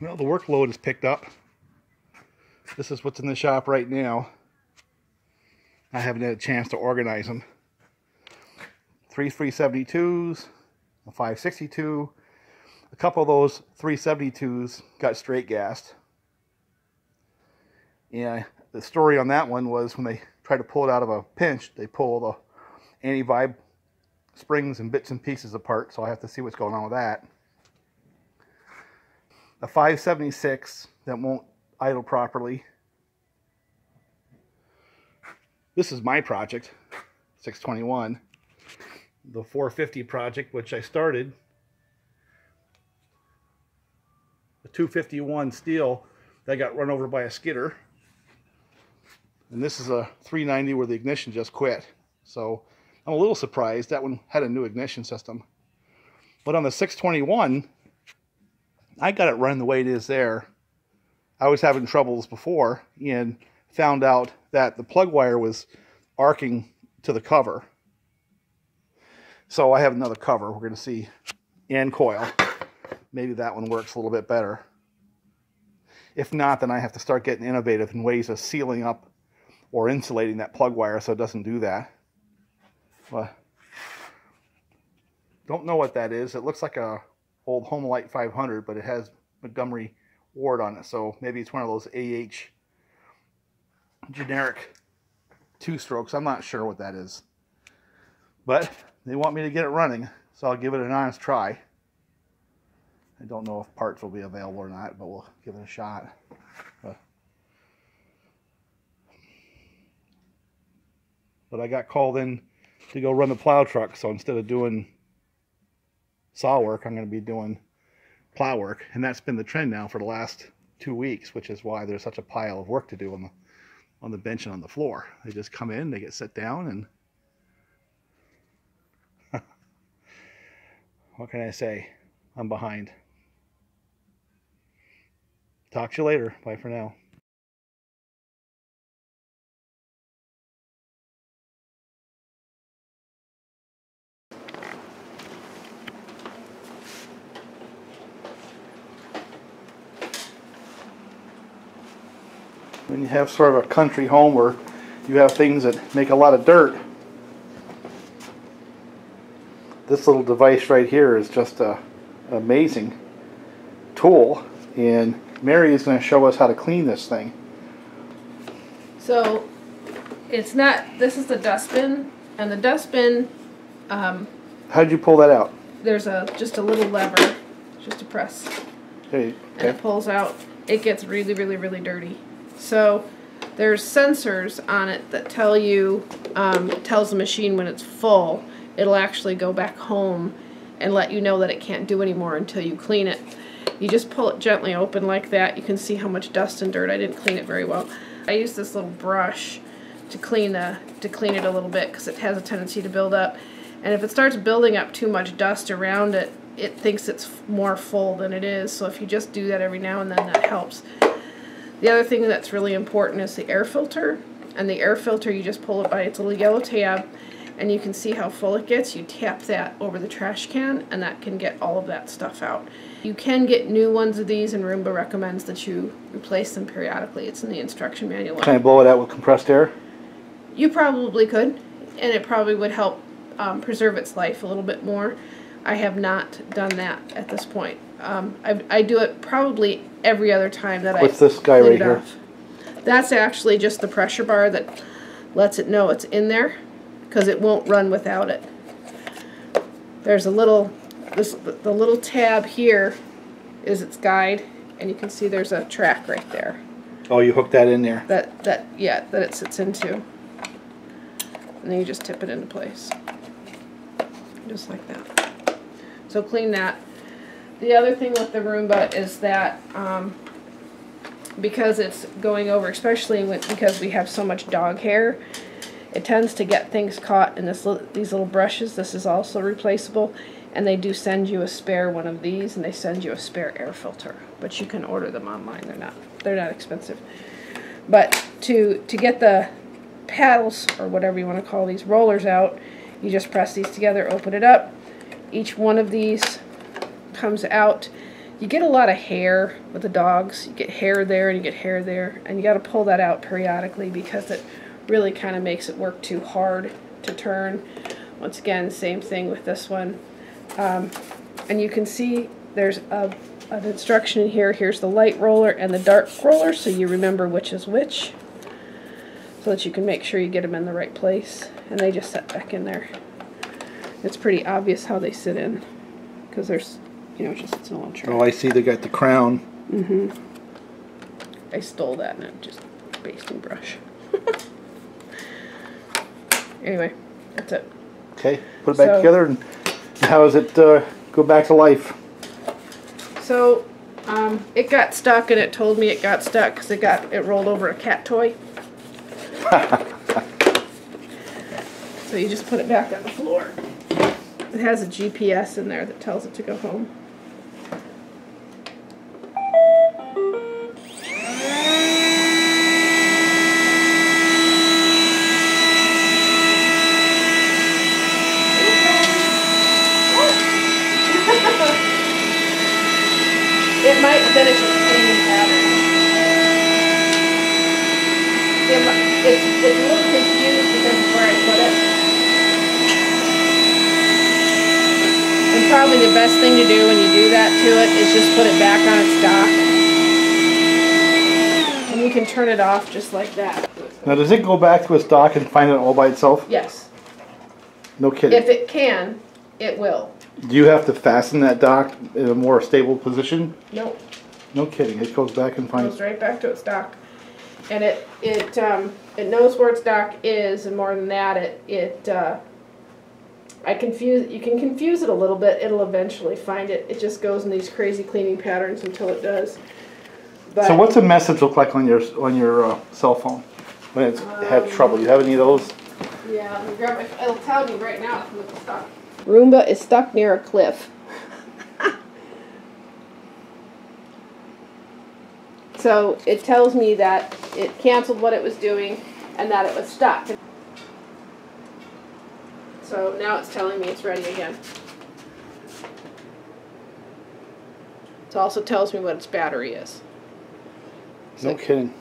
Well, the workload is picked up. This is what's in the shop right now. I haven't had a chance to organize them. 3 372s, a 562. A couple of those 372s got straight gassed. Yeah, the story on that one was when they try to pull it out of a pinch, they pull the anti-vibe springs and bits and pieces apart, so I have to see what's going on with that. A 576 that won't idle properly. This is my project, 621. The 450 project, which I started. The 251 steel that got run over by a skidder. And this is a 390 where the ignition just quit. So I'm a little surprised. That one had a new ignition system. But on the 621, I got it running the way it is there. I was having troubles before and found out that the plug wire was arcing to the cover. So I have another cover we're going to see, and coil. Maybe that one works a little bit better. If not, then I have to start getting innovative in ways of sealing up or insulating that plug wire so it doesn't do that. Well, don't know what that is. It looks like a old Homelite 500, but it has Montgomery Ward on it, so maybe it's one of those AH generic 2-strokes. I'm not sure what that is. But they want me to get it running, so I'll give it an honest try. I don't know if parts will be available or not, but we'll give it a shot. But I got called in to go run the plow truck, so instead of doing saw work, I'm going to be doing plow work. And that's been the trend now for the last 2 weeks, which is why there's such a pile of work to do on the bench and on the floor. They just come in, they get set down, and what can I say? I'm behind. Talk to you later. Bye for now. When you have sort of a country home where you have things that make a lot of dirt, this little device right here is just an amazing tool, and Mary is going to show us how to clean this thing. So it's not, this is the dustbin, and the dustbin, how did you pull that out? There's just a little lever, just a press, Hey, and it pulls out. It gets really, really, really dirty. So there's sensors on it that tell you, tells the machine when it's full. It'll actually go back home and let you know that it can't do anymore until you clean it. You just pull it gently open like that. You can see how much dust and dirt. I didn't clean it very well. I used this little brush to clean it a little bit because it has a tendency to build up. And if it starts building up too much dust around it, it thinks it's more full than it is. So if you just do that every now and then, that helps. The other thing that's really important is the air filter. And the air filter, you just pull it by its little yellow tab, and you can see how full it gets. You tap that over the trash can, and that can get all of that stuff out. You can get new ones of these, and Roomba recommends that you replace them periodically. It's in the instruction manual. Can I blow it out with compressed air? You probably could, and it probably would help preserve its life a little bit more. I have not done that at this point. I do it probably every other time that What's this guy right here? That's actually just the pressure bar that lets it know it's in there, because it won't run without it. There's a little, the little tab here is its guide, and you can see there's a track right there. Oh, you hook that in there. That it sits into. And then you just tip it into place. Just like that. So clean that. The other thing with the Roomba is that because it's going over, especially because we have so much dog hair, it tends to get things caught in these little brushes. This is also replaceable, and they do send you a spare one of these, and they send you a spare air filter. But you can order them online. They're not expensive. But to get the paddles, or whatever you want to call these rollers, out, you just press these together, open it up. Each one of these comes out. you get a lot of hair with the dogs. You get hair there and you get hair there, and you got to pull that out periodically because it really kind of makes it work too hard to turn. Once again, same thing with this one. And you can see there's an instruction in here. Here's the light roller and the dark roller, so you remember which is which, so that you can make sure you get them in the right place. And they just set back in there. It's pretty obvious how they sit in, because there's, you know, just it's on track. Oh, I see. They got the crown. Mm-hmm. I stole that and just basting brush. Anyway, that's it. Okay, put it back together, and how does it go back to life? So, it got stuck, and it told me it got stuck because it rolled over a cat toy. So you just put it back on the floor. It has a GPS in there that tells it to go home. It might finish its cleaning pattern. It's a little confused because of where I put it. And probably the best thing to do when you do that to it is just put it back on its dock. And you can turn it off just like that. Now, does it go back to its dock and find it all by itself? Yes. No kidding. If it can, it will. Do you have to fasten that dock in a more stable position? Nope. No kidding. It goes back and finds. Goes right back to its dock. And it knows where its dock is, and more than that, you can confuse it a little bit. It'll eventually find it. It just goes in these crazy cleaning patterns until it does. But, so what's a message look like on your cell phone when it's had trouble? You have any of those? Yeah, let me grab my, it'll tell me right now if it's stuck. Roomba is stuck near a cliff. So it tells me that it canceled what it was doing and that it was stuck. So now it's telling me it's ready again. It also tells me what its battery is. No kidding.